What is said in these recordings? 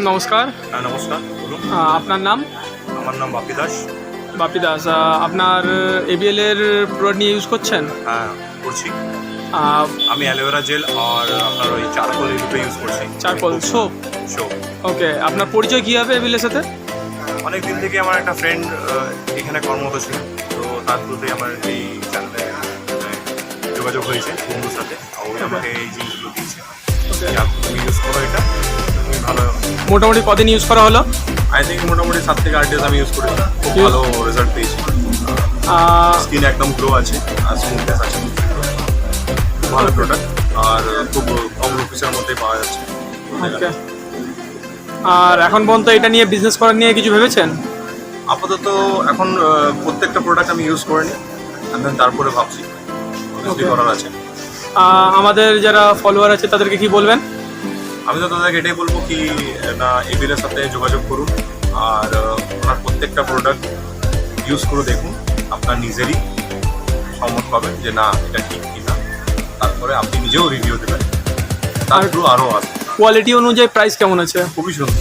নমস্কার। হ্যাঁ নমস্কার, বলুন। আপনার নাম? আমার নাম বাপি দাস। বাপি দাস। আপনার এবিএল এর প্রোডাক্ট নিয়ে ইউজ করছেন? হ্যাঁ করছি। আহ, আমি অ্যালোভেরা জেল আর আপনার ওই চারকোল এই দুটো ইউজ করছি। Charcoal soap. শো ওকে, আপনার পরিচয় কী হবে এবিএল এর সাথে? অনেক দিন থেকে আমার একটা ফ্রেন্ড এখানে কর্মরত ছিল, তো তার থ্রুতেই আমার এই চ্যানেলে যোগাযোগ হয়েছে বন্ধুর সাথে। আর ওই আমাকে এই জিনিসগুলো দিয়েছে, তুমি ইউজ করো, এটা তুমি ভালো। মোটামুটি কদিন ইউজ করা হলো? আই থিঙ্ক মোটামুটি 7 থেকে 8 ডেজ আমি ইউজ করেছি, খুব ভালো রেজাল্ট পেয়েছি। স্কিন একদম গ্লো আছে আর স্মুথনেস আছে, খুব ভালো প্রোডাক্ট আর খুব কম রুপিসের মধ্যেই পাওয়া যাচ্ছে। ওকে, আর এখন পর্যন্ত এটা নিয়ে বিজনেস করার নিয়ে কিছু ভেবেছেন? আপাতত এখন প্রত্যেকটা প্রোডাক্ট আমি ইউজ করে নিই, তারপরে ভাবছি কি করার আছে। আমাদের যারা ফলোয়ার আছে তাদেরকে কি বলবেন? আমি তো তাদেরকে এটাই বলবো কি না, এবিএল এর সাথে যোগাযোগ করুন আর ওনার প্রত্যেকটা প্রোডাক্ট ইউজ করে দেখুন, আপনার নিজেরই সম্মত পাবেন যে না এটা ঠিক কি না। তারপরে আপনি নিজেও রিভিউ দেবেন, তারপরে আরও আছে। কোয়ালিটি অনুযায়ী প্রাইস কেমন আছে? খুবই সুন্দর,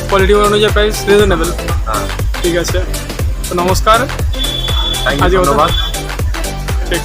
কোয়ালিটি অনুযায়ী প্রাইস রিজনেবল। হ্যাঁ ঠিক আছে, তো নমস্কার, থ্যাংক ইউ, ধন্যবাদ। ঠিক।